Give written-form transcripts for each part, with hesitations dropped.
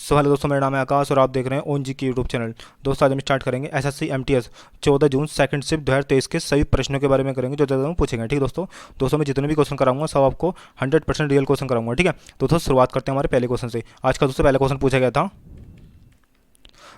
So hello दोस्तों, मेरा नाम है आकाश और आप देख रहे हैं ओन जी की यूट्यूब चैनल। दोस्तों आज हम स्टार्ट करेंगे एसएससी एमटीएस 14 जून सेकंड शिफ्ट 2023 के सभी प्रश्नों के बारे में करेंगे जो ज़्यादा पूछेंगे। ठीक है दोस्तों मैं जितने भी क्वेश्चन कराऊंगा सब आपको 100% रियल क्वेश्चन कराऊंगा। ठीक है दोस्तों, शुरुआत करते हैं हमारे पहले क्वेश्चन से। आज का दोस्तों पहला क्वेश्चन पूछा गया था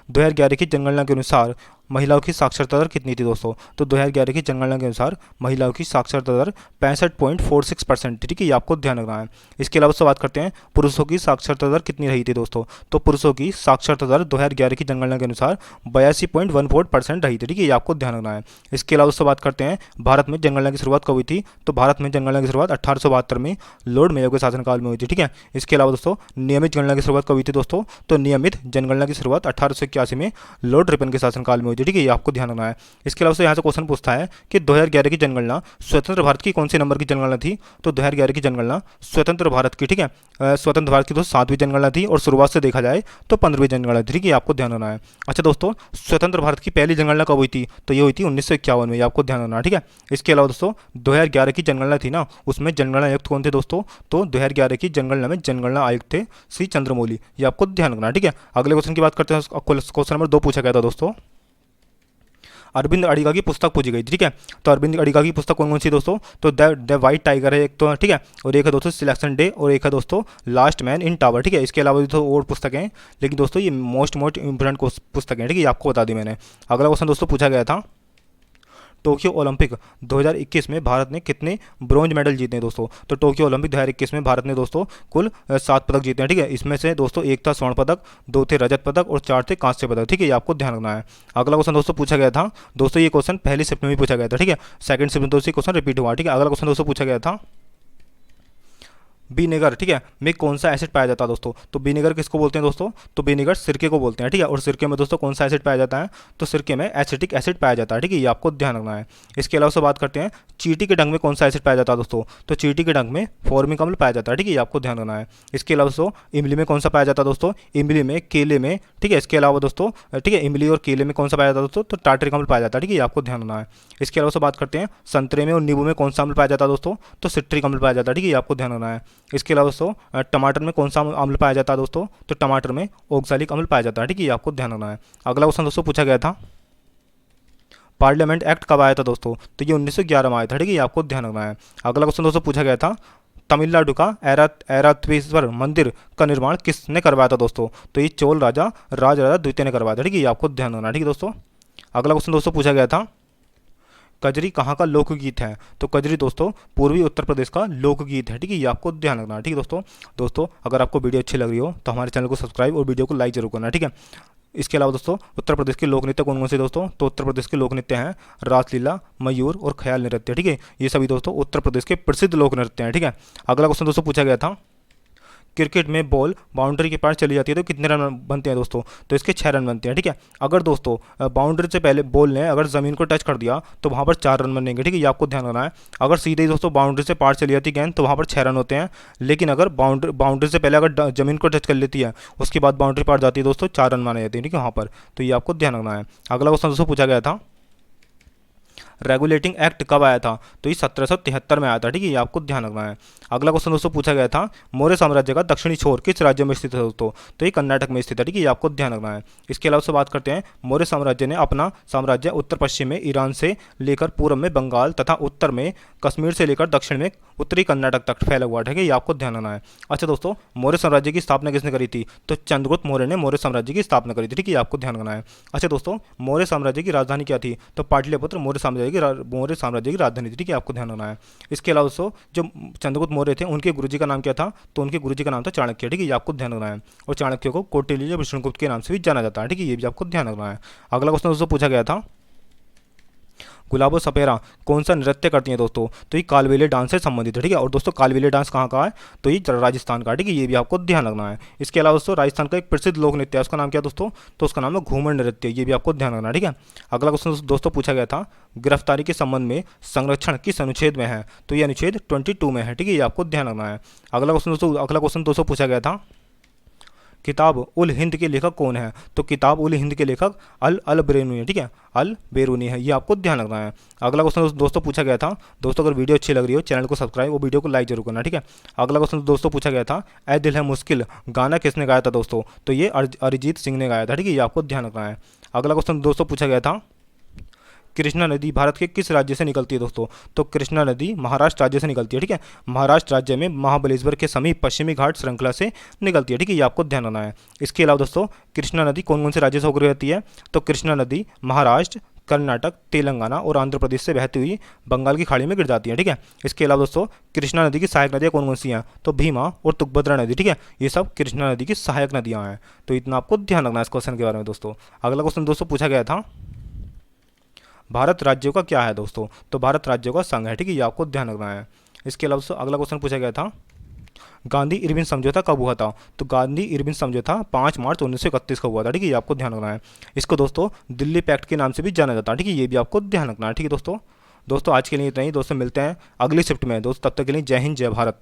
2011 की जनगणना के अनुसार महिलाओं की साक्षरता दर कितनी थी दोस्तों। तो 2011 की जनगणना के अनुसार महिलाओं की साक्षरता दर 65.46% थी। ठीक है, ये आपको ध्यान रखना है। इसके अलावा बात करते हैं पुरुषों की साक्षरता दर कितनी रही थी दोस्तों। तो पुरुषों की साक्षरता दर 2011 की जनगणना के अनुसार 82.14% रही थी। ठीक है, ये आपको ध्यान रखना है। इसके अलावा बात करते हैं भारत में जनगणना की शुरुआत कब हुई थी। तो भारत में जनगणना की शुरुआत 1872 में लॉर्ड मेयो के शासनकाल में हुई थी। ठीक है, इसके अलावा दोस्तों नियमित गणना की शुरुआत कब हुई थी दोस्तों। तो नियमित जनगणना की शुरुआत 1881 में लॉर्ड रिपन के शासनकाल में हुई थी। ठीक है, ये आपको ध्यान रखना है। इसके अलावा यहाँ से क्वेश्चन पूछता है कि 2011 की जनगणना स्वतंत्र भारत की कौन से नंबर की जनगणना थी। तो 2011 की जनगणना स्वतंत्र भारत की, ठीक है, स्वतंत्र भारत की तो 7वीं जनगणना थी और शुरुआत से देखा जाए तो 15वीं जनगणना थी। ठीक है, आपको ध्यान रखना है। अच्छा दोस्तों, स्वतंत्र भारत की पहली जनगणना कब हुई थी। तो ये हुई थी 1951 में, ये आपको ध्यान रखना है। ठीक है, इसके अलावा दोस्तों 2011 की जनगणना थी ना, उसमें जनगणना आयुक्त कौन थे दोस्तों। तो 2011 की जनगणना में जनगणना आयुक्त थे सी चंद्रमौली, ये आपको ध्यान रखना है। ठीक है, अगले क्वेश्चन की बात करते हैं। क्वेश्चन नंबर 2 पूछा गया था दोस्तों, अरविंद अडिगा की पुस्तक पूछी गई। ठीक है, तो अरविंद अडिगा की पुस्तक कौन कौन सी दोस्तों। तो द वाइट टाइगर है एक तो, ठीक है, और एक है दोस्तों सिलेक्शन डे, और एक है दोस्तों लास्ट मैन इन टावर। ठीक है, इसके अलावा भी तो और पुस्तकें हैं, लेकिन दोस्तों ये मोस्ट इंपोर्टेंट पुस्तकें हैं। ठीक है, ये आपको बता दी मैंने। अगला क्वेश्चन दोस्तों पूछा गया था टोक्यो ओलंपिक 2021 में भारत ने कितने ब्रॉन्ज मेडल जीते हैं दोस्तों। तो टोक्यो ओलंपिक 2021 में भारत ने दोस्तों कुल 7 पदक जीते हैं। ठीक है, इसमें से दोस्तों 1 था स्वर्ण पदक, 2 थे रजत पदक और 4 थे कांस्य पदक। ठीक है, ये आपको ध्यान रखना है। अगला क्वेश्चन दोस्तों पूछा गया था दोस्तों, ये क्वेश्चन पहली शिफ्ट में भी पूछा गया था। ठीक है, सेकंड शिफ्ट में दोस्तों क्वेश्चन रिपीट हुआ। ठीक है, अगला क्वेश्चन दोस्तों पूछा गया था विनेगर, ठीक है, में कौन सा एसिड पाया जाता है दोस्तों। तो विनेगर किसको बोलते हैं दोस्तों। तो विनेगर सिरके को बोलते हैं। ठीक है, और सिरके में दोस्तों कौन सा एसिड पाया जाता है। तो सिरके में एसिटिक एसिड पाया जाता है। ठीक है, ये आपको ध्यान रखना है। इसके अलावा बात करते हैं चींटी के डंक में कौन सा एसिड पाया जाता है दोस्तों। तो चींटी के डंक में फॉर्मिक अम्ल पाया जाता है। ठीक है, ये आपको ध्यान रखना है। इसके अलावा दोस्तों इमली में कौन सा पाया जाता है दोस्तों। इमली में, केले में, ठीक है, इसके अलावा दोस्तों, ठीक है, इमली और केले में कौन सा पाया जाता है दोस्तों। तो टार्टरिक अम्ल पाया जाता है। ठीक है, ये आपको ध्यान रखना है। इसके अलावा बात करते हैं संतरे में और नींबू में कौन सा अम्ल पाया जाता है दोस्तों। तो सिट्रिक अम्ल पाया जाता है। ठीक है, ये आपको ध्यान रखना है। इसके अलावा दोस्तों टमाटर में कौन सा अम्ल पाया जाता है दोस्तों। तो टमाटर में ऑक्सैलिक अम्ल पाया जाता है। ठीक है, ये आपको ध्यान रखना है। अगला क्वेश्चन दोस्तों पूछा गया था पार्लियामेंट एक्ट कब आया था दोस्तों। तो ये 1911 में आया था। ठीक है, ये आपको ध्यान रखना है। अगला क्वेश्चन दोस्तों पूछा गया था तमिलनाडु का ऐरावतेश्वर मंदिर का निर्माण किसने करवाया था दोस्तों। तो ये चोल राजा राजराजा द्वितीय ने करवाया था। ठीक है, ये आपको ध्यान रखना है। ठीक है दोस्तों, अगला क्वेश्चन दोस्तों पूछा गया था कजरी कहाँ का लोकगीत है। तो कजरी दोस्तों पूर्वी उत्तर प्रदेश का लोकगीत है। ठीक है, ये आपको ध्यान रखना है। ठीक है दोस्तों अगर आपको वीडियो अच्छी लग रही हो तो हमारे चैनल को सब्सक्राइब और वीडियो को लाइक जरूर करना। ठीक है, इसके अलावा दोस्तों उत्तर प्रदेश के लोक नृत्य कौन कौन से दोस्तों। तो उत्तर प्रदेश के लोक नृत्य हैं रासलीला, मयूर और ख्याल नृत्य। ठीक है, ये सभी दोस्तों उत्तर प्रदेश के प्रसिद्ध लोक नृत्य हैं। ठीक है, अगला क्वेश्चन दोस्तों पूछा गया था क्रिकेट में बॉल बाउंड्री के पार चली जाती है तो कितने रन बनते हैं दोस्तों। तो इसके 6 रन बनते हैं। ठीक है, अगर दोस्तों बाउंड्री से पहले बॉल ने अगर ज़मीन को टच कर दिया तो वहाँ पर 4 रन बनेंगे। ठीक है, ये आपको ध्यान रखना है। अगर सीधे ही दोस्तों बाउंड्री से पार चली जाती गेंद तो वहाँ पर 6 रन होते हैं, लेकिन अगर बाउंड्री से पहले अगर ज़मीन को टच कर लेती है उसके बाद बाउंड्री पार जाती है दोस्तों 4 रन माने जाते हैं। ठीक है, वहाँ पर तो ये आपको ध्यान रखना है। अगला क्वेश्चन दोस्तों पूछा गया था रेगुलेटिंग एक्ट कब आया था। तो ये 1773 में आया था। ठीक है, ये आपको ध्यान रखना है। अगला क्वेश्चन दोस्तों पूछा गया था मौर्य साम्राज्य का दक्षिणी छोर किस राज्य में स्थित है दोस्तों। तो ये कर्नाटक में स्थित है। ठीक है, ये आपको ध्यान रखना है। इसके अलावा बात करते हैं मौर्य साम्राज्य ने अपना साम्राज्य उत्तर पश्चिम में ईरान से लेकर पूर्व में बंगाल तथा उत्तर में कश्मीर से लेकर दक्षिण में उत्तरी कर्नाटक तक फैला हुआ। ठीक है, ये आपको ध्यान रखना है। अच्छा दोस्तों मौर्य साम्राज्य की स्थापना किसने करी थी। तो चंद्रगुप्त मौर्य ने मौर्य साम्राज्य की स्थापना करी थी। ठीक है, ये आपको ध्यान रखना है। अच्छा दोस्तों मौर्य साम्राज्य की राजधानी क्या थी। तो पाटलिपुत्र मौर्य साम्राज्य की राजधानी थी। ठीक है, आपको ध्यान रखना है। इसके अलावा दोस्तों जो चंद्रगुप्त मौर्य थे उनके गुरुजी का नाम क्या था। तो उनके गुरुजी का नाम था चाणक्य। ठीक है, ये आपको ध्यान रखना है। और चाणक्य को कौटिल्य या विष्णुगुप्त के नाम से भी जाना जाता है। ठीक है, ये भी आपको ध्यान रखना है। अगला क्वेश्चन दोस्तों पूछा गया था गुलाबो सपेरा कौन सा नृत्य करती हैं दोस्तों। तो ये कालबेलिया डांस से संबंधित है। ठीक है, और दोस्तों कालबेलिया डांस कहाँ का है। तो ये राजस्थान का। ठीक है, ये भी आपको ध्यान रखना है। इसके अलावा दोस्तों राजस्थान का एक प्रसिद्ध लोक नृत्य है, उसका नाम क्या है दोस्तों। तो उसका नाम है घूमर नृत्य। ये भी आपको ध्यान रखना है। ठीक है, अगला क्वेश्चन दोस्तों पूछा गया था गिरफ्तारी के संबंध में संरक्षण किस अनुच्छेद में है। तो ये अनुच्छेद 22 में है। ठीक है, ये आपको ध्यान रखना है। अगला क्वेश्चन दोस्तों पूछा गया था किताब उल हिंद के लेखक कौन है? तो किताब उल हिंद के लेखक अल बेरूनी है, ठीक है, अल बेरूनी है, ये आपको ध्यान रखना है। अगला क्वेश्चन दोस्तों पूछा गया था, दोस्तों अगर वीडियो अच्छी लग रही हो चैनल को सब्सक्राइब और वीडियो को लाइक जरूर करना, ठीक है। अगला क्वेश्चन दोस्तों पूछा गया था, ऐ दिल है मुश्किल गाना किसने गाया था दोस्तों? तो ये अरिजीत सिंह ने गाया था, ठीक है, ये आपको ध्यान रखना है। अगला क्वेश्चन दोस्तों पूछा गया था, कृष्णा नदी भारत के किस राज्य से निकलती है दोस्तों? तो कृष्णा नदी महाराष्ट्र राज्य से निकलती है, ठीक है, महाराष्ट्र राज्य में महाबलेश्वर के समीप पश्चिमी घाट श्रृंखला से निकलती है, ठीक है, ये आपको ध्यान रखना है। इसके अलावा दोस्तों कृष्णा नदी कौन कौन से राज्य से होकर बहती है? तो कृष्णा नदी महाराष्ट्र, कर्नाटक, तेलंगाना और आंध्र प्रदेश से बहती हुई बंगाल की खाड़ी में गिर जाती है, ठीक है। इसके अलावा दोस्तों कृष्णा नदी की सहायक नदियाँ कौन कौन सी हैं? तो भीमा और तुंगभद्रा नदी, ठीक है, ये सब कृष्णा नदी की सहायक नदियाँ हैं। तो इतना आपको ध्यान रखना है इस क्वेश्चन के बारे में दोस्तों। अगला क्वेश्चन दोस्तों पूछा गया था, भारत राज्यों का क्या है दोस्तों? तो भारत राज्यों का संघ है, ठीक है, ये आपको ध्यान रखना है। इसके अलावा दोस्तों अगला क्वेश्चन पूछा गया था, गांधी इरविन समझौता कब हुआ था? तो गांधी इरविन समझौता 5 मार्च 1931 को हुआ था, ठीक है, ये आपको ध्यान रखना है। इसको दोस्तों दिल्ली पैक्ट के नाम से भी जाना जाता है, ठीक है, ये भी आपको ध्यान रखना है, ठीक है दोस्तों। दोस्तों आज के लिए इतना ही दोस्तों, मिलते हैं अगली शिफ्ट में दोस्तों, तब तक के लिए जय हिंद जय भारत।